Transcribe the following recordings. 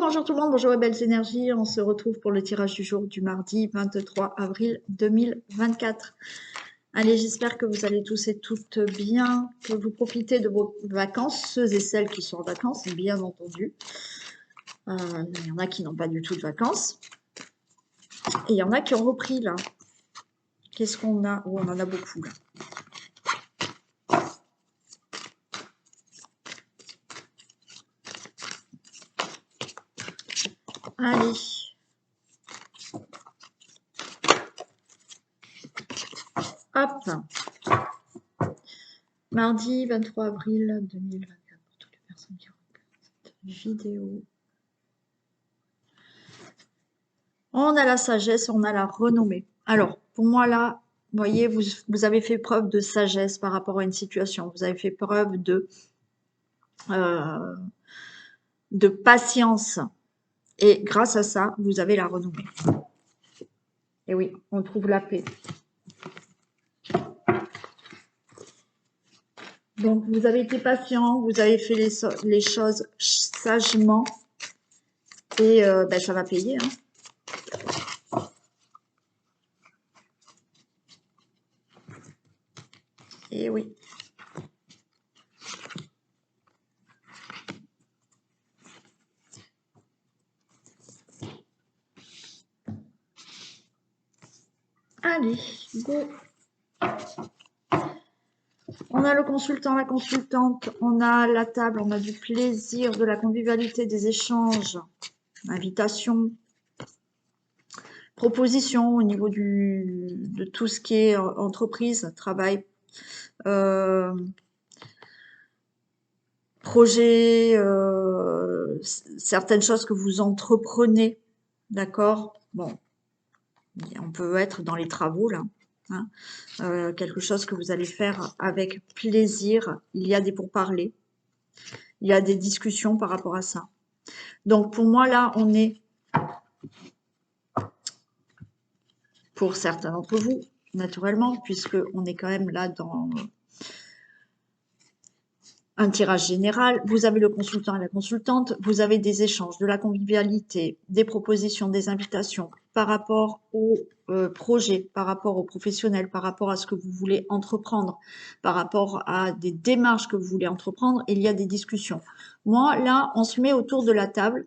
Bonjour tout le monde, bonjour les belles énergies. On se retrouve pour le tirage du jour du mardi 23 avril 2024. Allez, j'espère que vous allez tous et toutes bien, que vous profitez de vos vacances, ceux et celles qui sont en vacances, bien entendu. Il y en a qui n'ont pas du tout de vacances. Et il y en a qui ont repris là. Qu'est-ce qu'on a? Oh, on en a beaucoup là. Allez. Hop. Mardi 23 avril 2024 pour toutes les personnes qui regardent cette vidéo. On a la sagesse, on a la renommée. Alors, pour moi là, vous voyez, vous avez fait preuve de sagesse par rapport à une situation. Vous avez fait preuve de patience. Et grâce à ça, vous avez la renommée. Et oui, on trouve la paix. Donc, vous avez été patient, vous avez fait les choses sagement. Et ben, ça va payer. Hein. Et oui. Allez, go. On a le consultant, la consultante, on a la table, on a du plaisir, de la convivialité, des échanges, invitation, proposition au niveau de tout ce qui est entreprise, travail, projet, certaines choses que vous entreprenez, d'accord? Bon, on peut être dans les travaux là. Hein, quelque chose que vous allez faire avec plaisir. Il y a des pourparlers, il y a des discussions par rapport à ça. Donc pour moi là, on est, pour certains d'entre vous, naturellement, puisque on est quand même là dans un tirage général, vous avez le consultant et la consultante, vous avez des échanges, de la convivialité, des propositions, des invitations par rapport au projet, par rapport aux professionnels, par rapport à ce que vous voulez entreprendre, par rapport à des démarches que vous voulez entreprendre, il y a des discussions. Moi, là, on se met autour de la table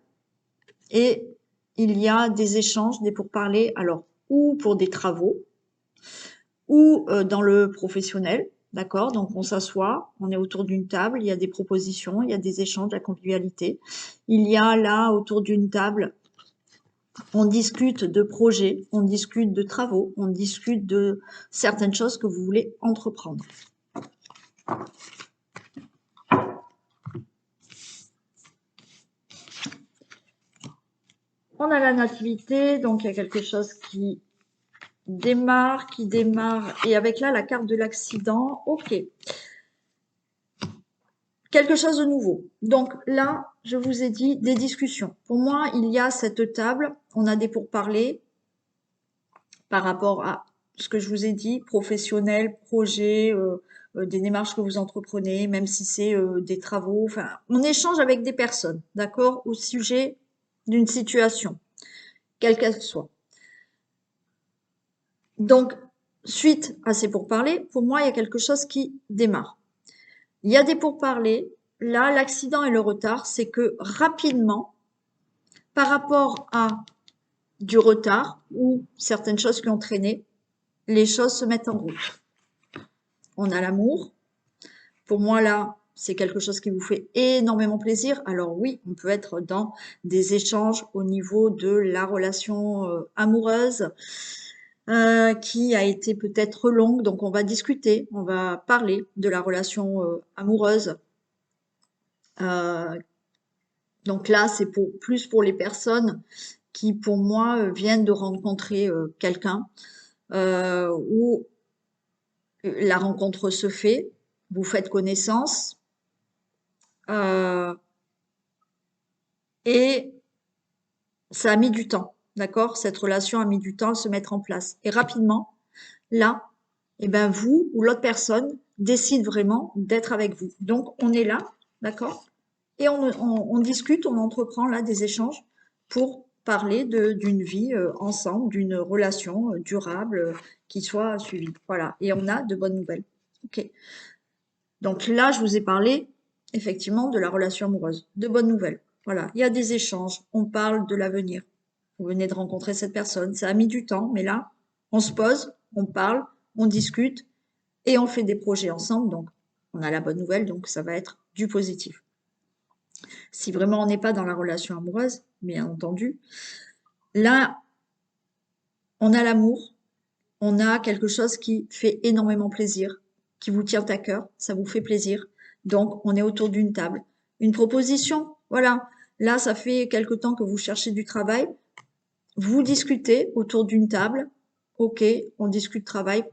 et il y a des échanges, des pourparlers, alors, ou pour des travaux, ou dans le professionnel, d'accord? Donc on s'assoit, on est autour d'une table, il y a des propositions, il y a des échanges, de la convivialité. Il y a là, autour d'une table, on discute de projets, on discute de travaux, on discute de certaines choses que vous voulez entreprendre. On a la nativité, donc il y a quelque chose qui démarre, et avec là, la carte de l'accident, ok. Quelque chose de nouveau. Donc là, je vous ai dit des discussions. Pour moi, il y a cette table, on a des pourparlers par rapport à ce que je vous ai dit, professionnel, projet, des démarches que vous entreprenez, même si c'est des travaux. Enfin, on échange avec des personnes, d'accord, au sujet d'une situation, quelle qu'elle soit. Donc, suite à ces pourparlers, pour moi, il y a quelque chose qui démarre. Il y a des pourparlers. Là, l'accident et le retard, c'est que rapidement, par rapport à du retard ou certaines choses qui ont traîné, les choses se mettent en route. On a l'amour. Pour moi, là, c'est quelque chose qui vous fait énormément plaisir. Alors oui, on peut être dans des échanges au niveau de la relation amoureuse qui a été peut-être longue. Donc, on va discuter, on va parler de la relation amoureuse. Donc là, c'est plus pour les personnes qui, pour moi, viennent de rencontrer quelqu'un où la rencontre se fait, vous faites connaissance et ça a mis du temps, d'accord? Cette relation a mis du temps à se mettre en place. Et rapidement, là, eh ben vous ou l'autre personne décide vraiment d'être avec vous. Donc, on est là, d'accord? et on discute, on entreprend là des échanges pour parler d'une vie ensemble, d'une relation durable qui soit suivie. Voilà, et on a de bonnes nouvelles. Ok. Donc là, je vous ai parlé effectivement de la relation amoureuse. De bonnes nouvelles. Voilà, il y a des échanges, on parle de l'avenir. Vous venez de rencontrer cette personne, ça a mis du temps, mais là, on se pose, on parle, on discute et on fait des projets ensemble. Donc, on a la bonne nouvelle, donc ça va être du positif. Si vraiment on n'est pas dans la relation amoureuse, bien entendu, là, on a l'amour, on a quelque chose qui fait énormément plaisir, qui vous tient à cœur, ça vous fait plaisir. Donc, on est autour d'une table. Une proposition, voilà. Là, ça fait quelque temps que vous cherchez du travail. Vous discutez autour d'une table. Ok, on discute travail.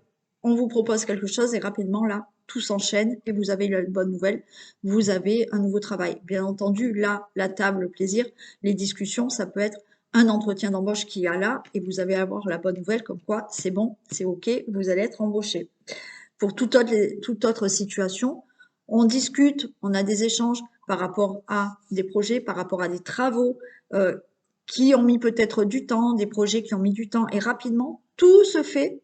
On vous propose quelque chose et rapidement, là, tout s'enchaîne et vous avez une bonne nouvelle. Vous avez un nouveau travail. Bien entendu, là, la table, le plaisir, les discussions, ça peut être un entretien d'embauche qui a là et vous allez avoir la bonne nouvelle comme quoi c'est bon, c'est ok, vous allez être embauché. Pour toute autre situation, on discute, on a des échanges par rapport à des projets, par rapport à des travaux qui ont mis peut-être du temps, des projets qui ont mis du temps et rapidement, tout se fait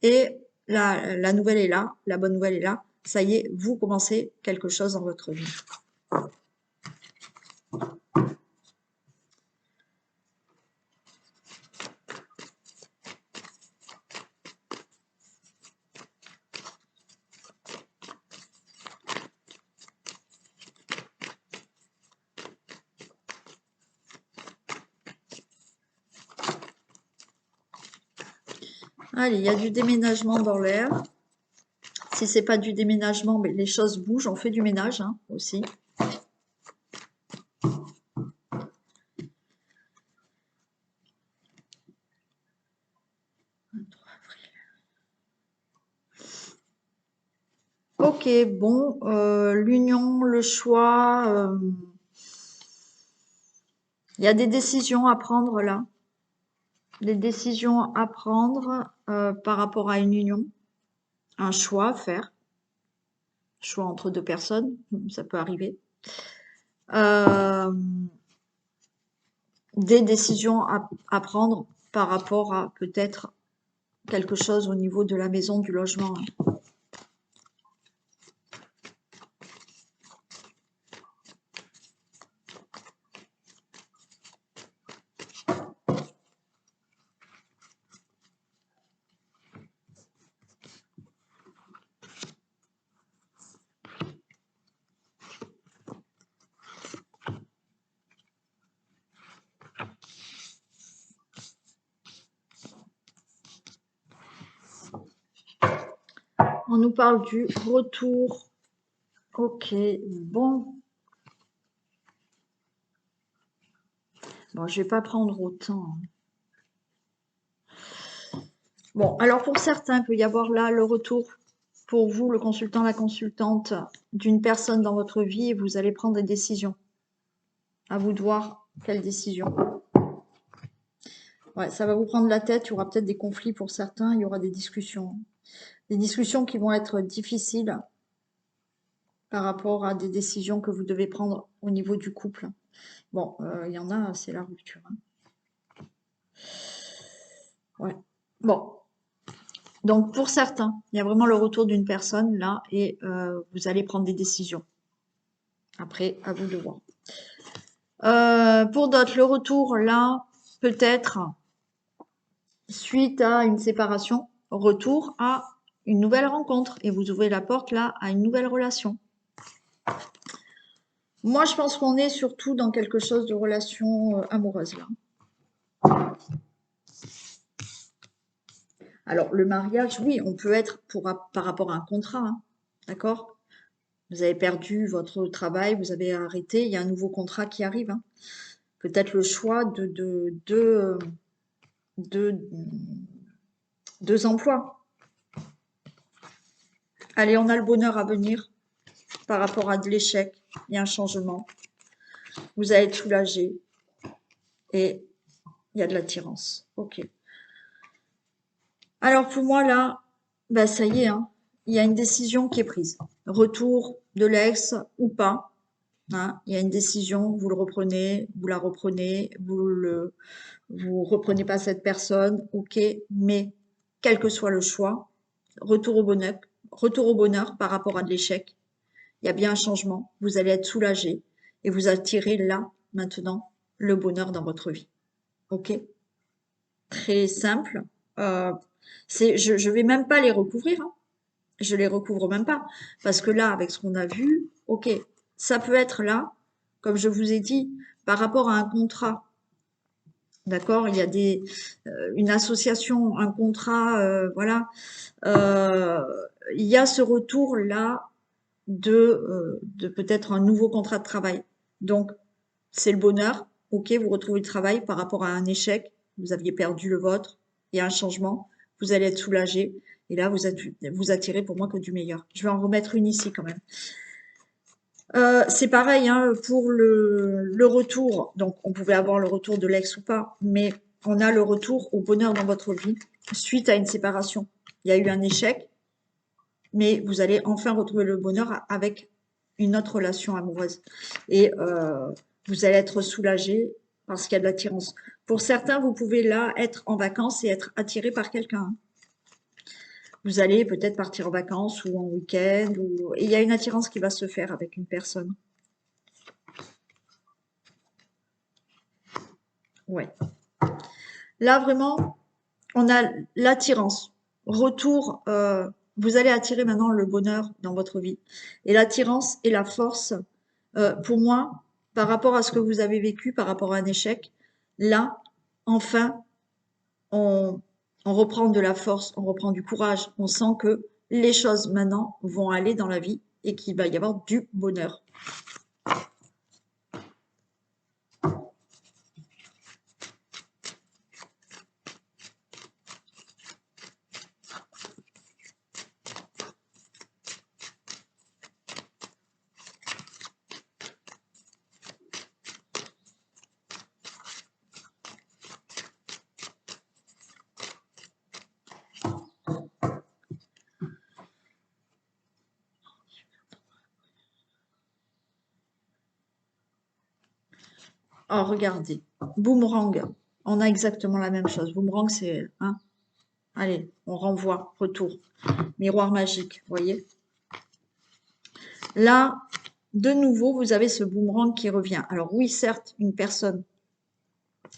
et la nouvelle est là, la bonne nouvelle est là. Ça y est, vous commencez quelque chose dans votre vie. Allez, il y a du déménagement dans l'air. Si c'est pas du déménagement, mais les choses bougent, on fait du ménage hein, aussi. Ok, bon, l'union, le choix, il y a des décisions à prendre là. Des décisions à prendre par rapport à une union, un choix à faire, choix entre deux personnes, ça peut arriver. Des décisions à prendre par rapport à peut-être quelque chose au niveau de la maison, du logement. On nous parle du retour. Ok, bon. Bon, je vais pas prendre autant. Bon, alors pour certains, il peut y avoir là le retour pour vous, le consultant, la consultante, d'une personne dans votre vie et vous allez prendre des décisions. À vous de voir quelle décision. Ouais, ça va vous prendre la tête, il y aura peut-être des conflits pour certains, il y aura des discussions. Des discussions qui vont être difficiles par rapport à des décisions que vous devez prendre au niveau du couple. Bon, il y en a, c'est la rupture. Hein. Ouais. Bon. Donc pour certains, il y a vraiment le retour d'une personne là et vous allez prendre des décisions. Après, à vous de voir. Pour d'autres, le retour là, peut-être suite à une séparation, retour à une nouvelle rencontre et vous ouvrez la porte là à une nouvelle relation. Moi, je pense qu'on est surtout dans quelque chose de relation amoureuse là. Alors, le mariage, oui, on peut être par rapport à un contrat, hein, d'accord? Vous avez perdu votre travail, vous avez arrêté, il y a un nouveau contrat qui arrive. Hein. Peut-être le choix de deux emplois. Allez, on a le bonheur à venir par rapport à de l'échec. Il y a un changement. Vous allez être soulagé. Et il y a de l'attirance. Ok. Alors pour moi là, bah ça y est, hein, il y a une décision qui est prise. Retour de l'ex ou pas. hein. Il y a une décision, vous le reprenez, vous la reprenez, vous reprenez pas cette personne, ok, mais quel que soit le choix, retour au bonheur par rapport à de l'échec. Il y a bien un changement, vous allez être soulagé et vous attirez là, maintenant, le bonheur dans votre vie. Ok? Très simple. Euh, je vais même pas les recouvrir, hein. Je les recouvre même pas. Parce que là, avec ce qu'on a vu, ok, ça peut être là, comme je vous ai dit, par rapport à un contrat. D'accord? Il y a une association, un contrat, voilà. Euh, il y a ce retour là de peut-être un nouveau contrat de travail. Donc, c'est le bonheur. Ok, vous retrouvez le travail par rapport à un échec. Vous aviez perdu le vôtre. Il y a un changement. Vous allez être soulagé. Et là, vous attirez pour moi que du meilleur. Je vais en remettre une ici quand même. C'est pareil hein, pour le retour. Donc, on pouvait avoir le retour de l'ex ou pas, mais on a le retour au bonheur dans votre vie suite à une séparation. Il y a eu un échec, mais vous allez enfin retrouver le bonheur avec une autre relation amoureuse. Et vous allez être soulagé parce qu'il y a de l'attirance. Pour certains, vous pouvez là être en vacances et être attiré par quelqu'un, hein. Vous allez peut-être partir en vacances ou en week-end, et il y a une attirance qui va se faire avec une personne. Ouais. Là, vraiment, on a l'attirance. Retour, vous allez attirer maintenant le bonheur dans votre vie. Et l'attirance et la force, pour moi, par rapport à ce que vous avez vécu, par rapport à un échec, là, enfin, on, on reprend de la force, on reprend du courage. On sent que les choses maintenant vont aller dans la vie et qu'il va y avoir du bonheur. Oh, regardez. Boomerang. On a exactement la même chose. Boomerang, c'est... Hein, allez, on renvoie. Retour. Miroir magique, vous voyez. Là, de nouveau, vous avez ce boomerang qui revient. Alors oui, certes, une personne,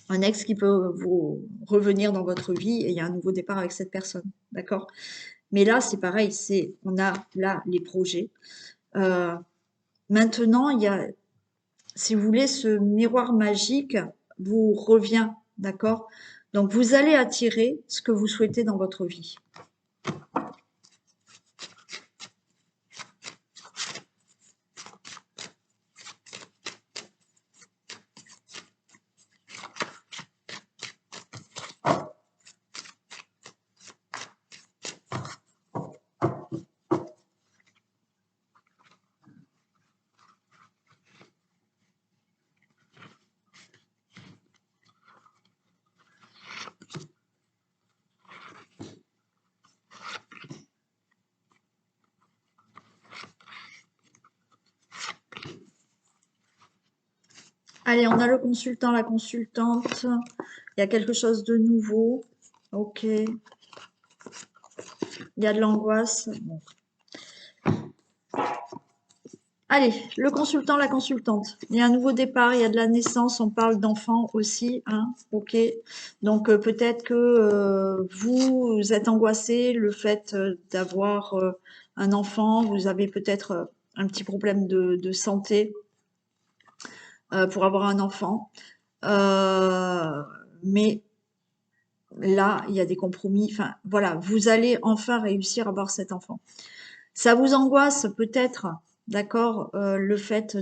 un ex qui peut vous revenir dans votre vie et il y a un nouveau départ avec cette personne. D'accord? Mais là, c'est pareil. On a là les projets. Maintenant, il y a, si vous voulez, ce miroir magique vous revient, d'accord? Donc, vous allez attirer ce que vous souhaitez dans votre vie. Allez, on a le consultant, la consultante. Il y a quelque chose de nouveau. Ok. Il y a de l'angoisse. Bon. Allez, le consultant, la consultante. Il y a un nouveau départ, il y a de la naissance, on parle d'enfants aussi, hein. Ok. Donc peut-être que vous êtes angoissé, le fait d'avoir un enfant, vous avez peut-être un petit problème de santé pour avoir un enfant. Mais là, il y a des compromis. Enfin, voilà, vous allez enfin réussir à avoir cet enfant. Ça vous angoisse peut-être, d'accord, le fait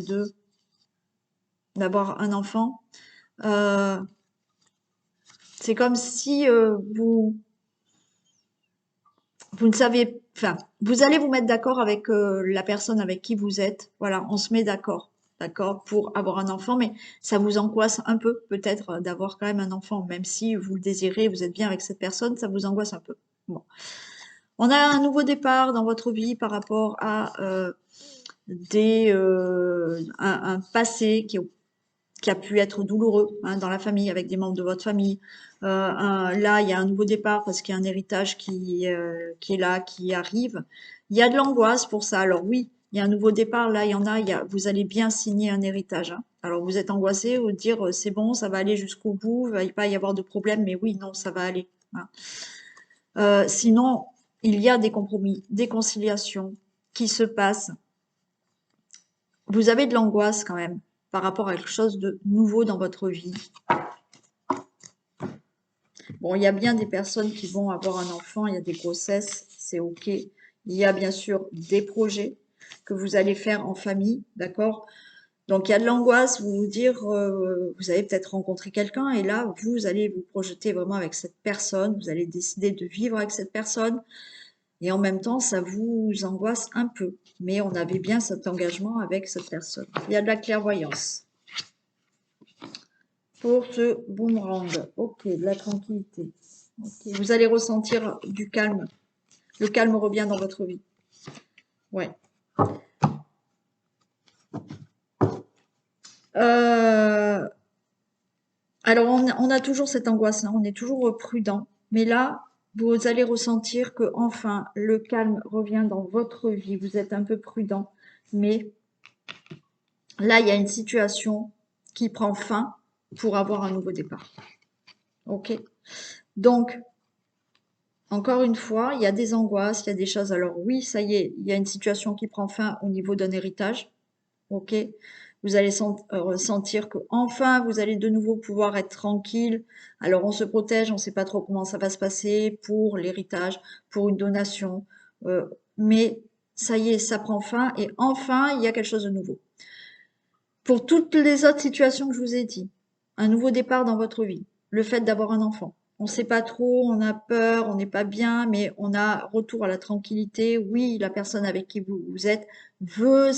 d'avoir un enfant. C'est comme si vous ne saviez, enfin, vous allez vous mettre d'accord avec la personne avec qui vous êtes. Voilà, on se met d'accord, d'accord, pour avoir un enfant, mais ça vous angoisse un peu peut-être d'avoir quand même un enfant, même si vous le désirez, vous êtes bien avec cette personne, ça vous angoisse un peu. Bon. On a un nouveau départ dans votre vie par rapport à un passé qui a pu être douloureux hein, dans la famille, avec des membres de votre famille. Là, il y a un nouveau départ parce qu'il y a un héritage qui est là, qui arrive. Il y a de l'angoisse pour ça. Alors oui, il y a un nouveau départ. Là, vous allez bien signer un héritage. Hein. Alors vous êtes angoissé ou dire c'est bon, ça va aller jusqu'au bout, il va pas y avoir de problème. Mais oui, non, ça va aller. Hein. Sinon, il y a des compromis, des conciliations qui se passent. Vous avez de l'angoisse quand même par rapport à quelque chose de nouveau dans votre vie. Bon, il y a bien des personnes qui vont avoir un enfant, il y a des grossesses, c'est OK. Il y a bien sûr des projets que vous allez faire en famille, d'accord? Donc il y a de l'angoisse, vous vous dire, vous allez peut-être rencontrer quelqu'un et là, vous allez vous projeter vraiment avec cette personne, vous allez décider de vivre avec cette personne et en même temps, ça vous angoisse un peu. Mais on avait bien cet engagement avec cette personne. Il y a de la clairvoyance. Pour ce boomerang, ok, de la tranquillité. Okay. Vous allez ressentir du calme. Le calme revient dans votre vie. Ouais. Alors, on a toujours cette angoisse, hein, on est toujours prudent. Mais là, vous allez ressentir que enfin le calme revient dans votre vie. Vous êtes un peu prudent. Mais là, il y a une situation qui prend fin pour avoir un nouveau départ. Ok. Donc, encore une fois, il y a des angoisses, il y a des choses. Alors oui, ça y est, il y a une situation qui prend fin au niveau d'un héritage. Ok. Vous allez ressentir que enfin vous allez de nouveau pouvoir être tranquille. Alors on se protège, on ne sait pas trop comment ça va se passer pour l'héritage, pour une donation. Mais ça y est, ça prend fin et enfin il y a quelque chose de nouveau. Pour toutes les autres situations que je vous ai dit, un nouveau départ dans votre vie, le fait d'avoir un enfant. On ne sait pas trop, on a peur, on n'est pas bien, mais on a retour à la tranquillité. Oui, la personne avec qui vous êtes veut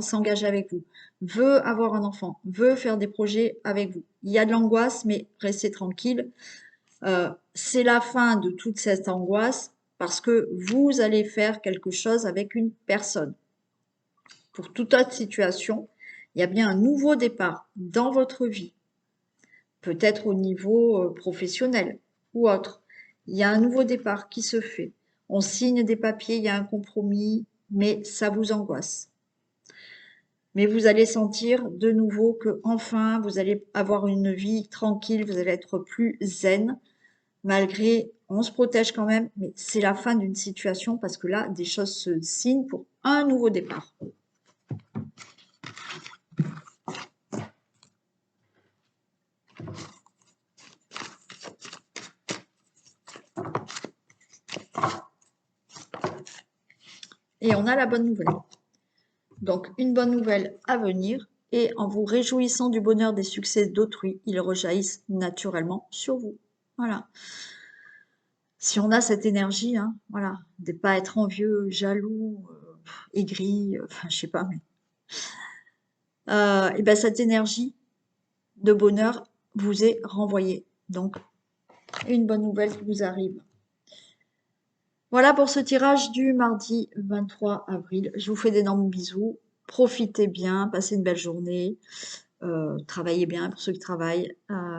s'engager avec vous, veut avoir un enfant, veut faire des projets avec vous. Il y a de l'angoisse, mais restez tranquille. C'est la fin de toute cette angoisse parce que vous allez faire quelque chose avec une personne. Pour toute autre situation, il y a bien un nouveau départ dans votre vie, peut-être au niveau professionnel ou autre. Il y a un nouveau départ qui se fait. On signe des papiers, il y a un compromis, mais ça vous angoisse. Mais vous allez sentir de nouveau que enfin vous allez avoir une vie tranquille, vous allez être plus zen, malgré, on se protège quand même, mais c'est la fin d'une situation parce que là, des choses se signent pour un nouveau départ. Et on a la bonne nouvelle. Donc, une bonne nouvelle à venir. Et en vous réjouissant du bonheur des succès d'autrui, ils rejaillissent naturellement sur vous. Voilà. Si on a cette énergie, hein, voilà, de pas être envieux, jaloux, aigri, enfin, je sais pas, mais et ben cette énergie de bonheur vous est renvoyée. Donc, une bonne nouvelle qui vous arrive. Voilà pour ce tirage du mardi 23 avril. Je vous fais d'énormes bisous. Profitez bien, passez une belle journée, travaillez bien pour ceux qui travaillent.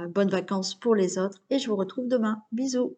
Bonnes vacances pour les autres et je vous retrouve demain. Bisous.